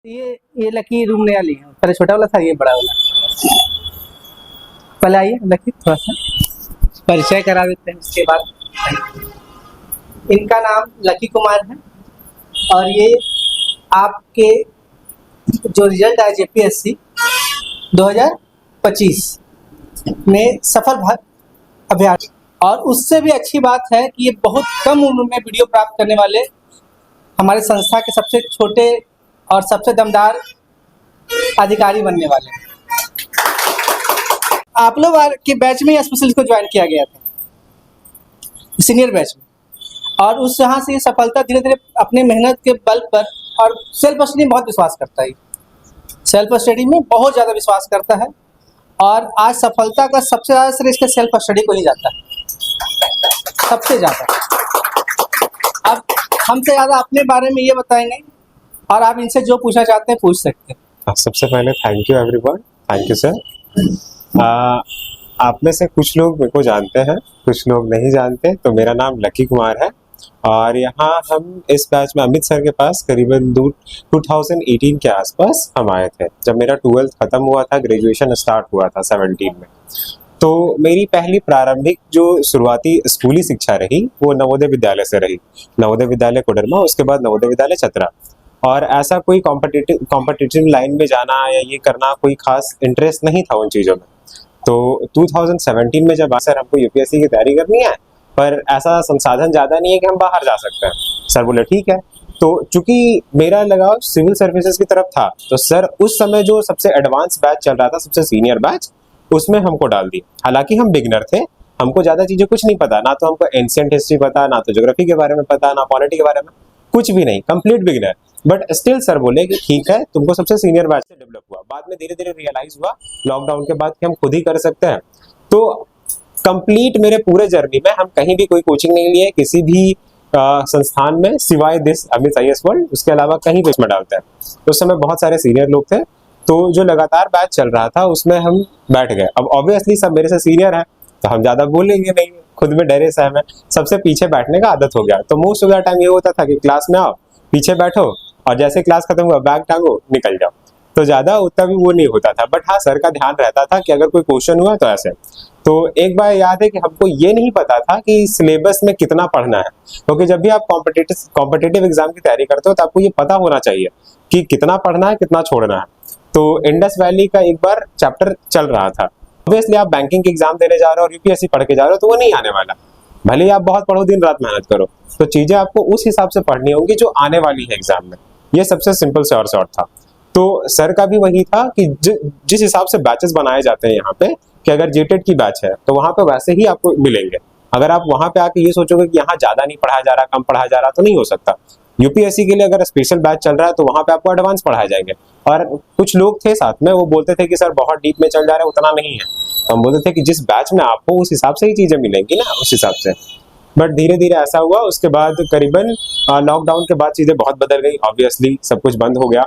ये lucky room नया ली है, पहले छोटा वाला था, ये बड़ा वाला। पहले आइए लकी, थोड़ा सा परिचय करा देते हैं, उसके बाद इनका नाम लकी कुमार है और ये आपके जो रिजल्ट आया जेपीएससी 2025 में सफल अभ्यर्थी, और उससे भी अच्छी बात है कि ये बहुत कम उम्र में वीडियो प्राप्त करने वाले हमारे संस्था के सबसे छोटे और सबसे दमदार अधिकारी बनने वाले हैं। आप लोग के बैच में स्पेशलिस्ट को ज्वाइन किया गया था, सीनियर बैच में, और उस यहाँ से ये सफलता धीरे धीरे अपने मेहनत के बल पर, और सेल्फ स्टडी में बहुत विश्वास करता है, सेल्फ स्टडी में बहुत ज़्यादा विश्वास करता है, और आज सफलता का सबसे ज़्यादा श्रेय इसके सेल्फ स्टडी को ही जाता है, सबसे ज़्यादा। अब हमसे ज़्यादा अपने बारे में ये बताएंगे, और आप इनसे जो पूछना चाहते हैं पूछ सकते हैं। सबसे पहले thank you everyone, thank you sir. आप में से कुछ लोग मेरे को जानते हैं, कुछ लोग नहीं जानते। तो मेरा नाम लकी कुमार है और यहाँ हम इस बैच में अमित सर के पास करीबन 2018 के आसपास हम आए थे, जब मेरा 12th खत्म हुआ था, ग्रेजुएशन स्टार्ट हुआ था 17 में। तो मेरी पहली प्रारंभिक जो शुरुआती स्कूली शिक्षा रही वो नवोदय विद्यालय से रही, नवोदय विद्यालय कोडरमा, उसके बाद नवोदय विद्यालय चतरा। और ऐसा कोई कॉम्पिटिटिव लाइन में जाना या ये करना कोई खास इंटरेस्ट नहीं था उन चीज़ों में। तो 2017 में जब सर हमको यूपीएससी की तैयारी करनी है पर ऐसा संसाधन ज़्यादा नहीं है कि हम बाहर जा सकते हैं, सर बोले ठीक है। तो चूंकि मेरा लगाव सिविल सर्विसेज की तरफ था, तो सर उस समय जो सबसे एडवांस बैच चल रहा था, सबसे सीनियर बैच, उसमें हमको डाल दिया। हालांकि हम बिगनर थे, हमको ज़्यादा चीज़ें कुछ नहीं पता, ना तो हमको एंशिएंट हिस्ट्री पता, ना तो ज्योग्राफी के बारे में पता, ना पॉलिटी के बारे में, कुछ भी नहीं, complete beginner. But still sir बोले कि ठीक है, तुमको सबसे सीनियर बैच से डेवलप हुआ। बाद में धीरे धीरे रियलाइज हुआ लॉकडाउन के बाद कि हम खुद ही कर सकते हैं। तो कंप्लीट मेरे पूरे जर्नी में हम कहीं भी कोई कोचिंग नहीं लिए किसी भी संस्थान में, सिवाय दिस अमित IAS वर्ल्ड, उसके अलावा कहीं भी इसमें डालते हैं। उस समय बहुत सारे सीनियर लोग थे, तो जो लगातार बैच चल रहा था उसमें हम बैठ गए। अब ऑब्वियसली सब मेरे से सीनियर है तो हम ज़्यादा बोलेंगे नहीं, खुद में डरे से हमें सबसे पीछे बैठने का आदत हो गया। तो मोस्ट ऑफ द टाइम ये होता था कि क्लास में आओ, पीछे बैठो, और जैसे क्लास खत्म हुआ बैग टांगो, निकल जाओ। तो ज़्यादा उतना भी वो नहीं होता था। बट हाँ, सर का ध्यान रहता था कि अगर कोई क्वेश्चन हुआ तो ऐसे। तो एक बार याद है कि हमको ये नहीं पता था कि सिलेबस में कितना पढ़ना है, क्योंकि जब भी आप कॉम्पिटिटिव एग्जाम की तैयारी करते हो तो आपको ये पता होना चाहिए कि कितना पढ़ना है, कितना छोड़ना है। तो इंडस वैली का एक बार चैप्टर चल रहा था। ऑब्वियसली आप बैंकिंग के एग्जाम देने जा रहे हो और यूपीएससी पढ़ के जा रहे हो तो वो नहीं आने वाला, भले ही आप बहुत पढ़ो, दिन रात मेहनत करो। तो चीजें आपको उस हिसाब से पढ़नी होंगी जो आने वाली है एग्जाम में। ये सबसे सिंपल से और शॉर्ट था। तो सर का भी वही था कि जिस हिसाब से बैचेस बनाए जाते हैं यहाँ पे, कि अगर जेटेड की बैच है तो वहाँ पे वैसे ही आपको मिलेंगे। अगर आप वहाँ पे आके ये सोचोगे कि यहाँ ज्यादा नहीं पढ़ाया जा रहा, कम पढ़ाया जा रहा, तो नहीं हो सकता। यूपीएससी के लिए अगर स्पेशल बैच चल रहा है तो वहाँ पे आपको एडवांस पढ़ाए जाएंगे। और कुछ लोग थे साथ में, वो बोलते थे कि सर बहुत डीप में चल जा रहा है, उतना नहीं है। तो हम बोलते थे कि जिस बैच में आप हो उस हिसाब से ही चीजें मिलेंगी ना, उस हिसाब से। बट धीरे धीरे ऐसा हुआ। उसके बाद करीबन लॉकडाउन के बाद चीज़ें बहुत बदल गई, ऑब्वियसली सब कुछ बंद हो गया।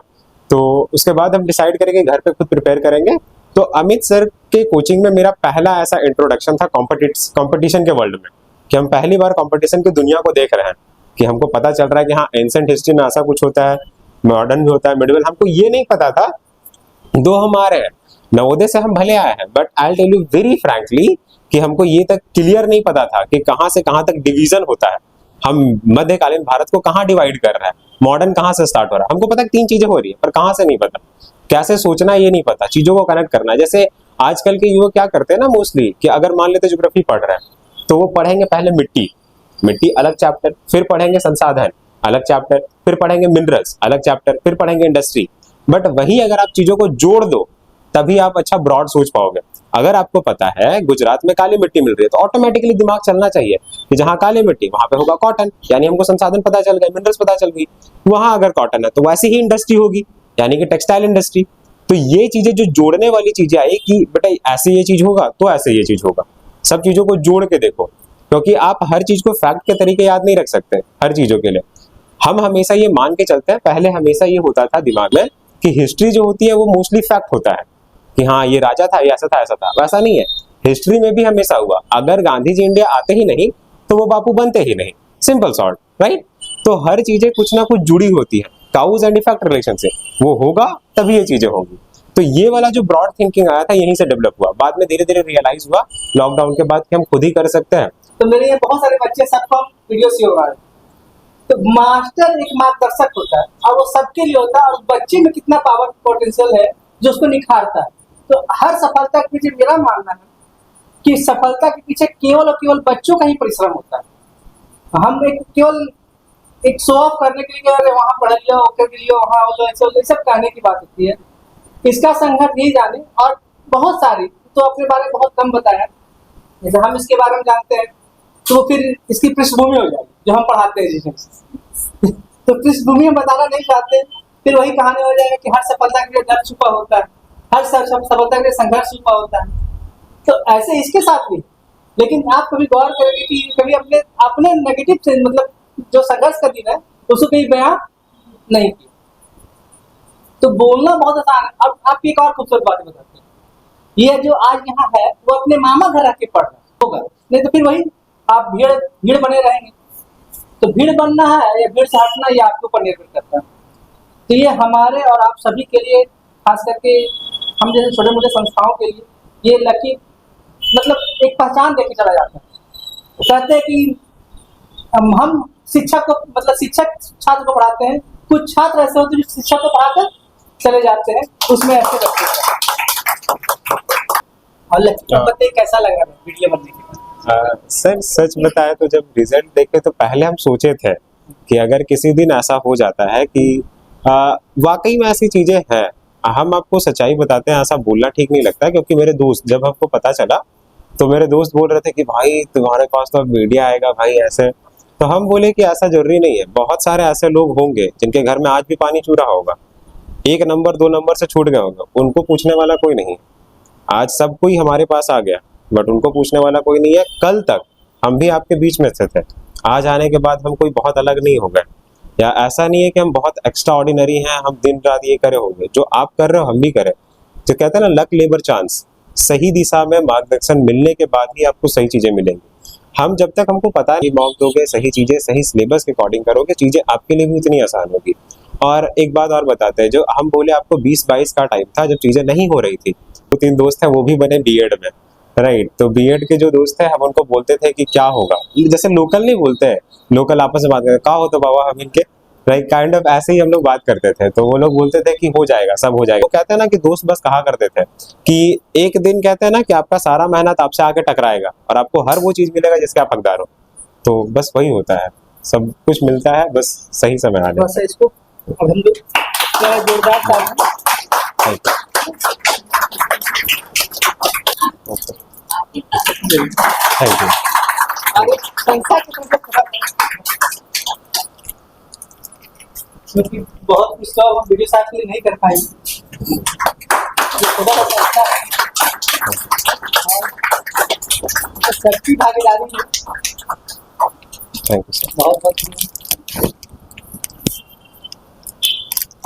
तो उसके बाद हम डिसाइड करेंगे घर पे खुद प्रिपेयर करेंगे। तो अमित सर के कोचिंग में मेरा पहला ऐसा इंट्रोडक्शन था कंपटीशन के वर्ल्ड में, कि हम पहली बार कंपटीशन की दुनिया को देख रहे हैं, कि हमको पता चल रहा है कि हाँ एंशिएंट हिस्ट्री में ऐसा कुछ होता है, मॉडर्न भी होता है, मिडिवल। हमको ये नहीं पता था। दो हम आ रहे हैं, नवोदय से हम भले आए हैं, but I tell you very frankly कि हमको ये तक क्लियर नहीं पता था कि कहाँ से कहाँ तक डिवीजन होता है, हम मध्यकालीन भारत को कहाँ डिवाइड कर रहे हैं, मॉडर्न कहाँ से स्टार्ट हो रहा है। हमको पता है 3 चीजें हो रही है, पर कहाँ से नहीं पता, कैसे सोचना ये नहीं पता, चीजों को कनेक्ट करना है। जैसे आजकल के युवक क्या करते हैं ना मोस्टली, कि अगर मान लेते ज्योग्राफी पढ़ रहे हैं तो वो पढ़ेंगे पहले मिट्टी अलग चैप्टर, फिर पढ़ेंगे संसाधन अलग चैप्टर, फिर पढ़ेंगे मिनरल्स अलग चैप्टर, फिर पढ़ेंगे इंडस्ट्री। बट वही अगर आप चीजों को जोड़ दो तभी आप अच्छा ब्रॉड सोच पाओगे। अगर आपको पता है गुजरात में काली मिट्टी मिल रही है तो ऑटोमेटिकली दिमाग चलना चाहिए कि जहाँ काली मिट्टी वहां पे होगा कॉटन, यानी हमको संसाधन पता चल गए, मिनरल्स पता चल गई। वहां अगर कॉटन है तो वैसी ही इंडस्ट्री होगी, यानी कि टेक्सटाइल इंडस्ट्री। तो ये चीजें जो जोड़ने वाली चीजें आई कि बेटा ऐसे ये चीज होगा तो ऐसे ये चीज होगा, सब चीजों को जोड़ के देखो, क्योंकि आप हर चीज को फैक्ट के तरीके याद नहीं रख सकते हर चीजों के लिए। हम हमेशा ये मान के चलते हैं, पहले हमेशा ये होता था दिमाग में कि हिस्ट्री जो होती है वो मोस्टली फैक्ट होता है, कि हाँ ये राजा था, ये ऐसा था, ऐसा था। वैसा नहीं है, हिस्ट्री में भी हमेशा हुआ। अगर गांधी जी इंडिया आते ही नहीं तो वो बापू बनते ही नहीं, सिंपल शॉर्ट, राइट। तो हर चीजें कुछ ना कुछ जुड़ी होती है। काउज एंड इफेक्ट रिलेशन से, वो होगा तभी ये चीजें होंगी। तो ये वाला जो ब्रॉड थिंकिंग आया था यहीं से डेवलप हुआ, बाद में धीरे धीरे रियलाइज हुआ लॉकडाउन के बाद कि हम खुद ही कर सकते हैं। तो मेरे यहाँ बहुत सारे बच्चे सबको वीडियो से हो रहा है, तो मास्टर एक मार्गदर्शक होता है और वो सबके लिए होता है, और बच्चे में कितना पावर पोटेंशियल है जो उसको निखारता है। तो हर सफलता के पीछे मेरा मानना है कि सफलता के पीछे केवल और केवल बच्चों का ही परिश्रम होता है। हम एक केवल एक शो ऑफ करने के लिए अरे वहाँ पढ़ लिया, ओके लियो, वहाँ हो लो, ऐसे हो लो, सब कहने की बात होती है। इसका संघर्ष नहीं जाने, और बहुत सारी तो अपने बारे में बहुत कम बताया, जैसे हम इसके बारे में जानते हैं तो फिर इसकी पृष्ठभूमि हो जाएगी जो हम पढ़ाते हैं जिसे तो पृष्ठभूमि हम बताना नहीं चाहते, फिर वही कहानी हो जाएगा कि हर सफलता के लिए डर छुपा होता है, हर सफलता के लिए संघर्ष छुपा होता है। तो ऐसे इसके साथ भी, लेकिन आप कभी गौर करेंगे कि कभी अपने अपने नेगेटिव से, मतलब जो संघर्ष का दिन है उसको कहीं बयां नहीं किया। तो बोलना बहुत आसान है। अब आप एक और खूबसूरत बात बताते हैं, ये जो आज यहाँ है वो अपने मामा घर आके पढ़ रहा होगा, नहीं तो फिर वही आप भीड़ बने रहेंगे। तो भीड़ बनना है या भीड़ से हटना, ये आपके ऊपर निर्भर करता है। तो ये हमारे और आप सभी के लिए, खास करके हम जैसे छोटे मोटे संस्थाओं के लिए, ये लकी मतलब एक पहचान देके चला जाता है। कहते हैं कि हम शिक्षक को, मतलब शिक्षक छात्र को पढ़ाते हैं, कुछ छात्र ऐसे होते हैं जो शिक्षक को पढ़ाकर चले जाते हैं, उसमें ऐसे रखते हैं। और लकी को पता है कैसा लगा वीडियो बनने के बाद? सर सच बताया तो जब रिजल्ट देखे तो पहले हम सोचे थे कि अगर किसी दिन ऐसा हो जाता है कि वाकई में ऐसी चीजें हैं, हम आपको सच्चाई बताते हैं, ऐसा बोलना ठीक नहीं लगता, क्योंकि मेरे दोस्त, जब हमको पता चला तो मेरे दोस्त बोल रहे थे कि भाई तुम्हारे पास तो मीडिया आएगा भाई ऐसे। तो हम बोले कि ऐसा जरूरी नहीं है, बहुत सारे ऐसे लोग होंगे जिनके घर में आज भी पानी चू रहा होगा, 1 नंबर 2 नंबर से छूट गया होगा, उनको पूछने वाला कोई नहीं। आज सब कोई हमारे पास आ गया बट उनको पूछने वाला कोई नहीं है। कल तक हम भी आपके बीच में से थे, आज आने के बाद हम कोई बहुत अलग नहीं हो गए, या ऐसा नहीं है कि हम बहुत एक्स्ट्रा ऑर्डिनरी हैं, हम दिन रात ये करे होंगे, जो आप कर रहे हो हम भी करें। जो कहते हैं ना, लक लेबर चांस, सही दिशा में मार्गदर्शन मिलने के बाद ही आपको सही चीजें मिलेंगी। हम जब तक हमको पता नहीं मौक दोगे, सही चीजें सही सिलेबस के अकॉर्डिंग करोगे, चीजें आपके लिए भी उतनी आसान होगी। और एक बात और बताते हैं, जो हम बोले आपको 20-22 का टाइम था जब चीजें नहीं हो रही थी, तो 3 दोस्त हैं वो भी बने बीएड में, राइट। तो बीएड के जो दोस्त हैं हम उनको बोलते थे कि क्या होगा, जैसे लोकल नहीं बोलते हैं, लोकल आपस में बात करते क्या हो तो बाबा हम इनके, राइट, काइंड ऑफ ऐसे ही हम लोग बात करते थे। तो वो लोग बोलते थे कि हो जाएगा, सब हो जाएगा। तो कहते हैं ना कि दोस्त बस कहा करते थे कि एक दिन कहते हैं ना कि आपका सारा मेहनत आपसे आके टकराएगा और आपको हर वो चीज मिलेगा जिसके आप हकदार हो। तो बस वही होता है, सब कुछ मिलता है, बस सही समय आने। बस इसको अब हम लोग जोरदार ताली। Thank you. आगे संख्या की क्योंकि बहुत कुछ तो हम वीडियो साथ में नहीं कर पाएंगे, सबकी भागीदारी है। Thank you sir. बहुत बहुत।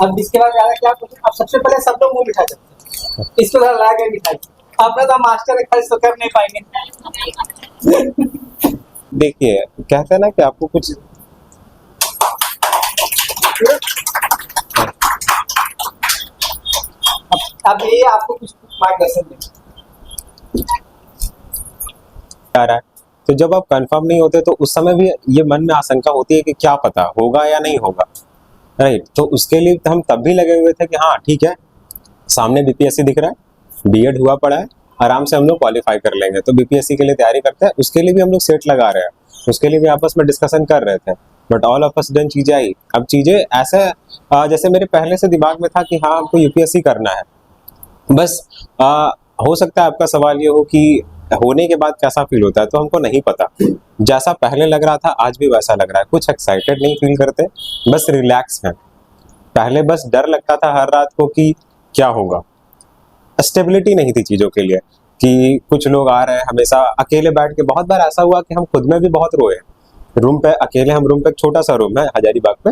अब इसके बाद ज्यादा क्या पूछे, अब सबसे पहले सब लोग मुंह मिठा सकते हैं, इसको जरा ला के मिठाई, अपना तो मास्टर है, खर्च तो कर नहीं पाएंगे। देखिए कहते हैं ना कि आपको कुछ अब ये आपको कुछ मार्गदर्शन दें आ रहा है, तो जब आप कंफर्म नहीं होते तो उस समय भी ये मन में आशंका होती है कि क्या पता होगा या नहीं होगा, राइट। तो उसके लिए हम तब भी लगे हुए थे कि हाँ ठीक है, सामने बीपीएससी दिख रहा है, बीएड हुआ पड़ा है, आराम से हम लोग क्वालिफाई कर लेंगे। तो बीपीएससी के लिए तैयारी करते हैं, उसके लिए भी हम लोग सेट लगा रहे हैं, उसके लिए भी आपस में डिस्कशन कर रहे थे। But all of a sudden चीजें आई। अब चीजें ऐसे जैसे मेरे पहले से दिमाग में था कि हाँ हमको यूपीएससी करना है, बस हो सकता है आपका सवाल ये हो कि होने के बाद कैसा फील होता है, तो हमको नहीं पता। जैसा पहले लग रहा था आज भी वैसा लग रहा है, कुछ एक्साइटेड नहीं फील करते, बस रिलैक्स हैं। पहले बस डर लगता था हर रात को कि क्या होगा, स्टेबिलिटी नहीं थी चीजों के लिए, कि कुछ लोग आ रहे हैं हमेशा अकेले बैठ के। बहुत बार ऐसा हुआ कि हम खुद में भी बहुत रोए रूम पे, अकेले हम रूम पे, एक छोटा सा रूम है हजारीबाग पे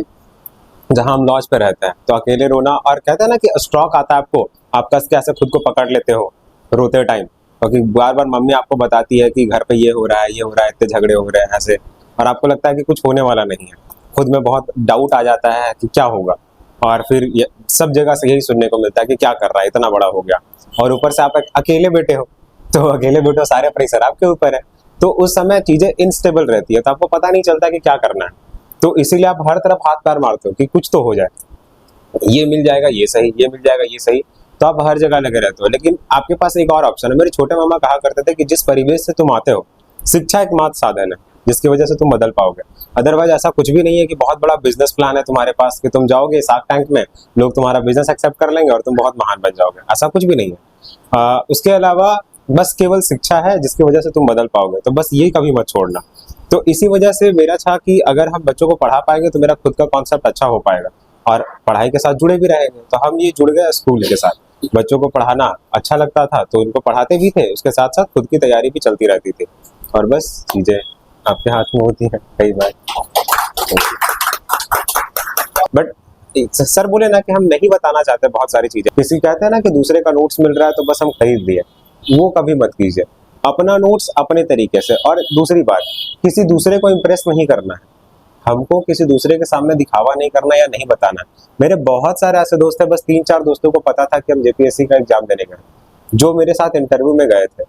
जहां हम लॉज पे रहते हैं, तो अकेले रोना। और कहते हैं ना कि स्ट्रोक आता है आपको, आप कस के ऐसे खुद को पकड़ लेते हो रोते टाइम, क्योंकि बार बार मम्मी आपको बताती है कि घर पे ये हो रहा है, ये हो रहा है, इतने झगड़े हो रहे हैं ऐसे, और आपको लगता है कि कुछ होने वाला नहीं है, खुद में बहुत डाउट आ जाता है कि क्या होगा। और फिर सब जगह से यही सुनने को मिलता है कि क्या कर रहा है, इतना बड़ा हो गया, और ऊपर से आप अकेले बेटे हो, तो अकेले बेटे हो, सारे प्रेशर आपके ऊपर है, तो उस समय चीजें इनस्टेबल रहती है, तो आपको पता नहीं चलता कि क्या करना है, तो इसीलिए आप हर तरफ हाथ पैर मारते हो कि कुछ तो हो जाए, ये मिल जाएगा ये सही, ये मिल जाएगा ये सही, तो आप हर जगह लगे रहते हो। लेकिन आपके पास एक और ऑप्शन है। मेरे छोटे मामा कहा करते थे कि जिस परिवेश से तुम आते हो, शिक्षा एकमात्र साधन है जिसकी वजह से तुम बदल पाओगे, अदरवाइज ऐसा कुछ भी नहीं है कि बहुत बड़ा बिजनेस प्लान है तुम्हारे पास कि तुम जाओगे शार्क टैंक में, लोग तुम्हारा बिजनेस एक्सेप्ट कर लेंगे और तुम बहुत महान बन जाओगे, ऐसा कुछ भी नहीं है। उसके अलावा बस केवल शिक्षा है जिसकी वजह से तुम बदल पाओगे, तो बस ये कभी मत छोड़ना। तो इसी वजह से मेरा था कि अगर हम बच्चों को पढ़ा पाएंगे तो मेरा खुद का कॉन्सेप्ट अच्छा हो पाएगा और पढ़ाई के साथ जुड़े भी रहेंगे। तो हम ये जुड़ गए स्कूल के साथ, बच्चों को पढ़ाना अच्छा लगता था तो उनको पढ़ाते भी थे, उसके साथ साथ खुद की तैयारी भी चलती रहती थी, और बस चीजें आपके हाथ में होती है कई बार। बट सर बोले ना कि हम नहीं बताना चाहते बहुत सारी चीजें, किसी कहते हैं ना कि दूसरे का नोट्स मिल रहा है तो बस हम खरीद लिए, वो कभी मत कीजिए। अपना नोट्स अपने तरीके से, और दूसरी बात, किसी दूसरे को इम्प्रेस नहीं करना है, हमको किसी दूसरे के सामने दिखावा नहीं करना या नहीं बताना। मेरे बहुत सारे ऐसे दोस्त हैं, बस 3-4 दोस्तों को पता था कि हम जेपीएससी का एग्जाम देने गए, जो मेरे साथ इंटरव्यू में गए थे,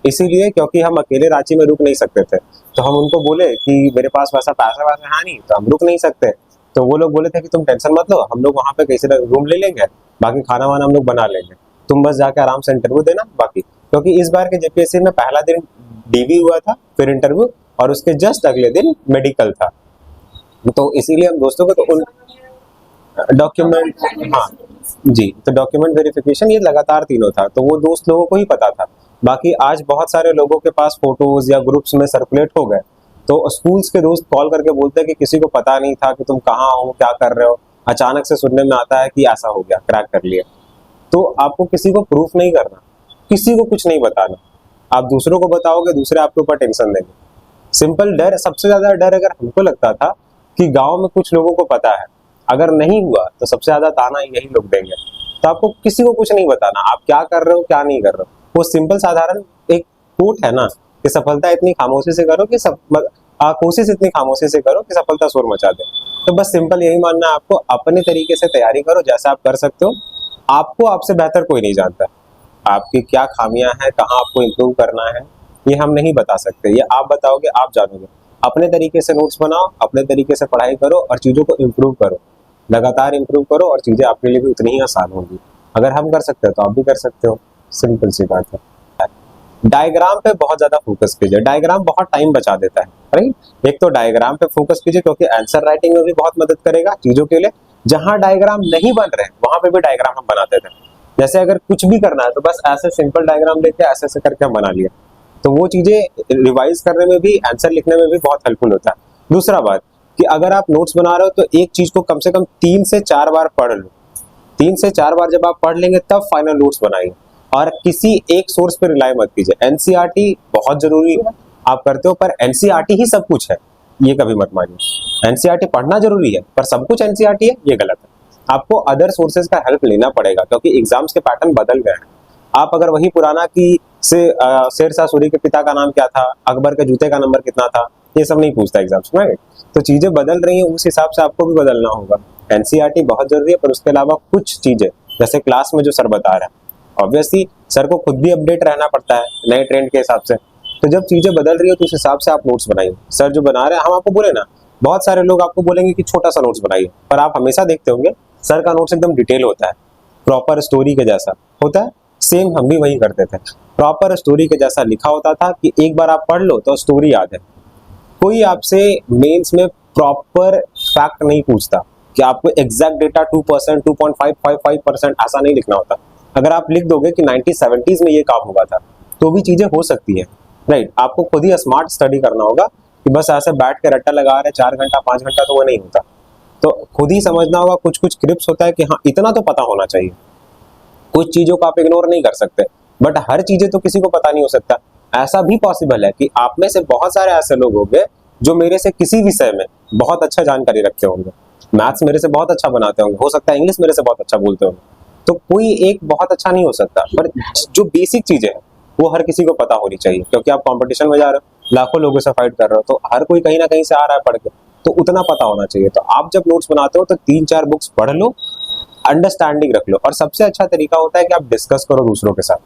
इसीलिए क्योंकि हम अकेले रांची में रुक नहीं सकते थे, तो हम उनको बोले कि मेरे पास वैसा पैसा वैसा है नहीं, तो हम रुक नहीं सकते। तो वो लोग बोले थे कि तुम टेंशन मत लो, हम लोग वहाँ पे कैसे रूम ले लेंगे, बाकी खाना वाना हम लोग बना लेंगे, तुम बस जाके आराम से इंटरव्यू देना। बाकी क्योंकि इस बार के जेपीएससी में पहला दिन डीवी हुआ था, फिर इंटरव्यू, और उसके जस्ट अगले दिन मेडिकल था, तो इसीलिए हम दोस्तों को तो उन डॉक्यूमेंट, हाँ जी, तो डॉक्यूमेंट वेरिफिकेशन ये लगातार तीनों था, तो वो दोस्त लोगों को ही पता था। बाकी आज बहुत सारे लोगों के पास फोटोज या ग्रुप्स में सर्कुलेट हो गए, तो स्कूल्स के दोस्त कॉल करके बोलते हैं कि किसी को पता नहीं था कि तुम कहाँ हो, क्या कर रहे हो, अचानक से सुनने में आता है कि ऐसा हो गया, क्रैक कर लिया। तो आपको किसी को प्रूफ नहीं करना, किसी को कुछ नहीं बताना, आप दूसरों को बताओगे दूसरे आपके ऊपर टेंशन देंगे। सिंपल डर, सबसे ज्यादा डर अगर हमको लगता था कि गांव में कुछ लोगों को पता है, अगर नहीं हुआ तो सबसे ज्यादा ताना यही लोग देंगे, तो आपको किसी को कुछ नहीं बताना, आप क्या कर रहे हो क्या नहीं कर रहे हो। वो सिंपल साधारण एक कोट है ना कि सफलता इतनी खामोशी से करो कि कोशिश इतनी खामोशी से करो कि सफलता शोर मचा दे। तो बस सिंपल यही मानना है आपको, अपने तरीके से तैयारी करो जैसा आप कर सकते हो, आपको आपसे बेहतर कोई नहीं जानता, आपकी क्या खामियां हैं, कहाँ आपको इम्प्रूव करना है, ये हम नहीं बता सकते, ये आप बताओगे, आप जानोगे। अपने तरीके से नोट्स बनाओ, अपने तरीके से पढ़ाई करो और चीज़ों को इम्प्रूव करो, लगातार इम्प्रूव करो, और चीज़ें आपके लिए भी उतनी ही आसान होंगी। अगर हम कर सकते हैं तो आप भी कर सकते हो, सिंपल सी बात है। डायग्राम पे बहुत ज्यादा फोकस कीजिए, डायग्राम बहुत टाइम बचा देता है, राइट। एक तो डायग्राम पे फोकस कीजिए क्योंकि आंसर राइटिंग में भी बहुत मदद करेगा चीजों के लिए। जहां डायग्राम नहीं बन रहे वहां पे भी डायग्राम हम बनाते थे, जैसे अगर कुछ भी करना है तो बस ऐसे सिंपल डायग्राम लेके ऐसे ऐसे करके हम बना लिया, तो वो चीजें रिवाइज करने में भी, आंसर लिखने में भी बहुत हेल्पफुल होता है। दूसरा बात कि अगर आप नोट्स बना रहे हो तो एक चीज को कम से कम 3 से 4 बार पढ़ लो, 3 से 4 बार जब आप पढ़ लेंगे तब फाइनल नोट्स बनाइए, और किसी एक सोर्स पर रिलाई मत कीजिए। एनसीईआरटी बहुत जरूरी है, आप करते हो, पर एनसीईआरटी ही सब कुछ है ये कभी मत मानिए। एनसीईआरटी पढ़ना जरूरी है पर सब कुछ एनसीईआरटी है ये गलत है, आपको अदर सोर्सेज का हेल्प लेना पड़ेगा क्योंकि एग्जाम्स के पैटर्न बदल गए हैं। आप अगर वही पुराना कि शेरशाह सूरी के पिता का नाम क्या था, अकबर के जूते का नंबर कितना था, ये सब नहीं पूछता एग्जाम्स में, तो चीजें बदल रही हैं, उस हिसाब से आपको भी बदलना होगा। एनसीईआरटी बहुत जरूरी है, पर उसके अलावा कुछ चीजें जैसे क्लास में जो सर बता रहे हैं, ऑब्वियसली सर को खुद भी अपडेट रहना पड़ता है नए ट्रेंड के हिसाब से, तो जब चीजें बदल रही है तो उस हिसाब से आप नोट्स बनाइए। सर जो बना रहे हैं, हम आपको बोले ना, बहुत सारे लोग आपको बोलेंगे कि छोटा सा नोट्स बनाइए, पर आप हमेशा देखते होंगे सर का नोट्स एकदम डिटेल होता है, प्रॉपर स्टोरी के जैसा होता है। सेम हम भी वही करते थे, प्रॉपर स्टोरी के जैसा लिखा होता था कि एक बार आप पढ़ लो तो स्टोरी याद है। कोई आपसे मेंस में प्रॉपर फैक्ट नहीं पूछता कि आपको एग्जैक्ट डेटा 2%, 2.555% ऐसा नहीं लिखना होता। अगर आप लिख दोगे कि 1970s में ये काम हुआ था तो भी चीजें हो सकती है, राइट। आपको खुद ही स्मार्ट स्टडी करना होगा कि बस ऐसे बैठ के रट्टा लगा रहे 4 घंटा 5 घंटा, तो वो नहीं होता। तो खुद ही समझना होगा, कुछ कुछ क्रिप्स होता है कि हाँ इतना तो पता होना चाहिए, कुछ चीजों को आप इग्नोर नहीं कर सकते, बट हर चीजें तो किसी को पता नहीं हो सकता। ऐसा भी पॉसिबल है कि आप में से बहुत सारे ऐसे लोग होंगे जो मेरे से किसी विषय में बहुत अच्छा जानकारी रखते होंगे, मैथ्स मेरे से बहुत अच्छा बनाते होंगे, हो सकता है इंग्लिश मेरे से बहुत अच्छा बोलते होंगे, तो कोई एक बहुत अच्छा नहीं हो सकता, पर जो बेसिक चीजें हैं वो हर किसी को पता होनी चाहिए, क्योंकि आप कंपटीशन में जा रहे हो, लाखों लोगों से फाइट कर रहे हो, तो हर कोई कहीं ना कहीं से आ रहा है पढ़ के, तो उतना पता होना चाहिए। तो आप जब नोट्स बनाते हो तो 3-4 बुक्स पढ़ लो, अंडरस्टैंडिंग रख लो। और सबसे अच्छा तरीका होता है कि आप डिस्कस करो दूसरों के साथ।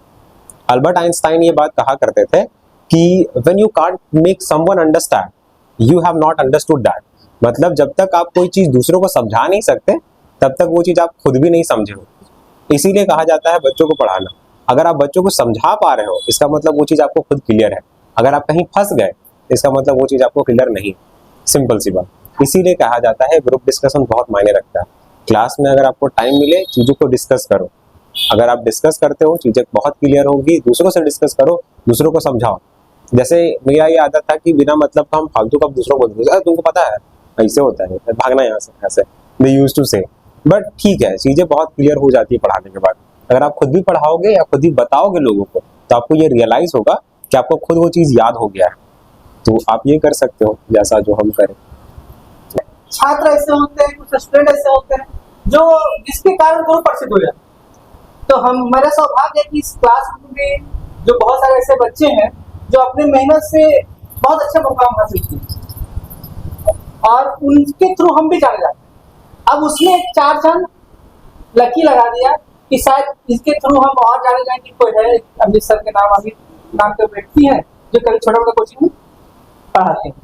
अल्बर्ट आइंस्टाइन ये बात कहा करते थे कि when you can't make someone understand, you have not understood that. मतलब जब तक आप कोई चीज दूसरों को समझा नहीं सकते, तब तक वो चीज आप खुद भी नहीं समझे हो। इसीलिए कहा जाता है बच्चों को पढ़ाना। अगर आप बच्चों को समझा पा रहे हो, इसका मतलब वो चीज आपको खुद क्लियर है। अगर आप कहीं फंस गए, इसका मतलब वो चीज आपको क्लियर नहीं। सिंपल सी बात। इसीलिए कहा जाता है ग्रुप डिस्कशन बहुत मायने रखता है। क्लास में अगर आपको टाइम मिले, चीजों को डिस्कस करो। अगर आप डिस्कस करते हो, चीजें बहुत क्लियर होंगी। दूसरों से डिस्कस करो, दूसरों को समझाओ। जैसे मेरा ये आदत था कि बिना मतलब का हम फालतू का दूसरों को बोलते थे, तुमको पता है ऐसे होता है, भागना यहाँ से ऐसे, दे यूज्ड टू से। बट ठीक है, चीजें बहुत क्लियर हो जाती है पढ़ाने के बाद। अगर आप खुद भी पढ़ाओगे या खुद ही बताओगे लोगों को, तो आपको ये रियलाइज होगा कि आपको खुद वो चीज याद हो गया है। तो आप ये कर सकते हो जैसा जो हम करें। छात्र ऐसे होते हैं, कुछ स्टूडेंट ऐसे होते हैं जो जिसके कारण गुरु प्रसिद्ध हो जाते हैं। तो मेरा सौभाग्य है कि इस क्लास में जो बहुत सारे ऐसे बच्चे हैं जो अपने मेहनत से बहुत अच्छा मुकाम हासिल किए और उनके थ्रू हम भी जाने जाते हैं। अब उसमें एक चार चांद लकी लगा दिया कि शायद इसके थ्रू हम और जाने जाएं कि कोई है अमित सर के नाम, अमित नाम के व्यक्ति हैं जो कभी छोटा मोटा कोचिंग में पढ़ाते हैं।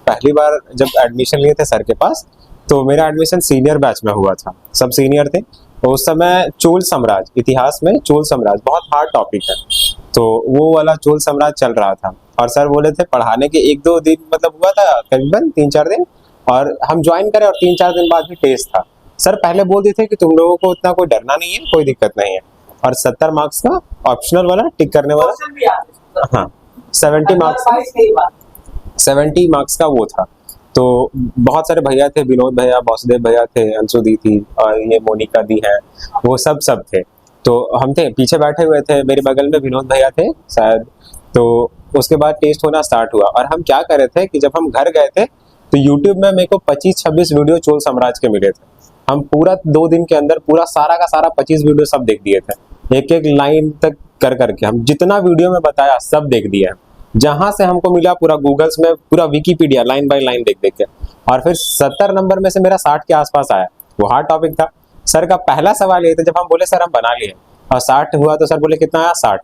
पहली बार जब एडमिशन लिए थे सर के पास, तो मेरा एडमिशन सीनियर बैच में हुआ था। सब सीनियर थे। तो उस समय चोल साम्राज्य, इतिहास में चोल साम्राज्य बहुत हार्ड टॉपिक है, तो वो वाला चोल साम्राज्य चल रहा था। और सर बोले थे पढ़ाने के 1-2 दिन मतलब हुआ था, करीबन 3-4 दिन, और हम ज्वाइन करें और 3-4 दिन बाद भी टेस्ट था। सर पहले बोल दिए थे कि तुम लोगों को उतना कोई डरना नहीं है, कोई दिक्कत नहीं है। और 70 मार्क्स का ऑप्शनल वाला टिक करने वाला, हाँ 70 मार्क्स का वो था। तो बहुत सारे भैया थे, विनोद भैया, वासुदेव भैया थे, अंशु दी थी, और ये मोनिका दी है, वो सब थे। तो हम थे पीछे बैठे हुए थे, मेरे बगल में विनोद भैया थे शायद। तो उसके बाद टेस्ट होना स्टार्ट हुआ, और हम क्या कर रहे थे कि जब हम घर गए थे तो यूट्यूब में मेरे को 25-26 वीडियो चोल साम्राज्य के मिले थे। हम पूरा 2 दिन के अंदर पूरा सारा का सारा 25 वीडियो सब देख दिए थे, एक एक लाइन तक कर करके। हम जितना वीडियो में बताया सब देख दिया है। जहां से हमको मिला पूरा गूगल्स में पूरा विकीपीडिया लाइन बाय लाइन देख के। और फिर 70 नंबर में से मेरा 60 के आसपास आया। वो हार्ड टॉपिक था। सर का पहला सवाल ये था, जब हम बोले सर हम बना लिए, और 60 हुआ तो सर बोले कितना आया, 60।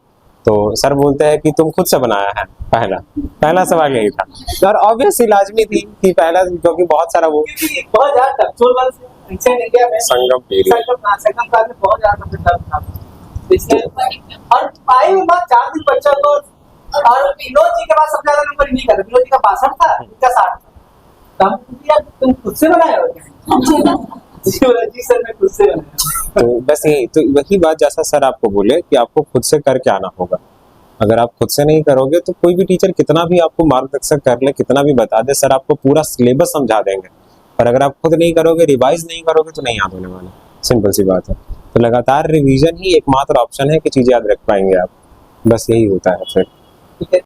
तो सर बोलते हैं कि तुम खुद से बनाया है। पहला सवाल यही था। और ऑब्वियसली लाजमी थी कि पहला, क्योंकि बहुत सारा वो बहुत ज्यादा इंडिया में संगम पीरियड काल में बहुत ज्यादा था। और पाए हुए बात 4 दिन बच्चा को, और विनोद जी के पास सबसे ज्यादा नंबर नहीं कर रहे। विनोद जी का 62 था, इनका 60 था। तुम खुद से बनाए हो जी सर, मैं खुद से बनाया। तो बस यही तो वही बात, जैसा सर आपको बोले कि आपको खुद से करके आना होगा। अगर आप खुद से नहीं करोगे तो कोई भी टीचर कितना भी आपको मार्गदर्शन कर ले, कितना भी बता दे, सर आपको पूरा सिलेबस समझा देंगे, पर अगर आप खुद नहीं करोगे, रिवाइज नहीं करोगे, तो नहीं याद होने वाला। सिंपल सी बात है। तो लगातार रिवीजन ही एकमात्र ऑप्शन है कि चीजें याद रख पाएंगे आप। बस यही होता है फिर। ठीक है।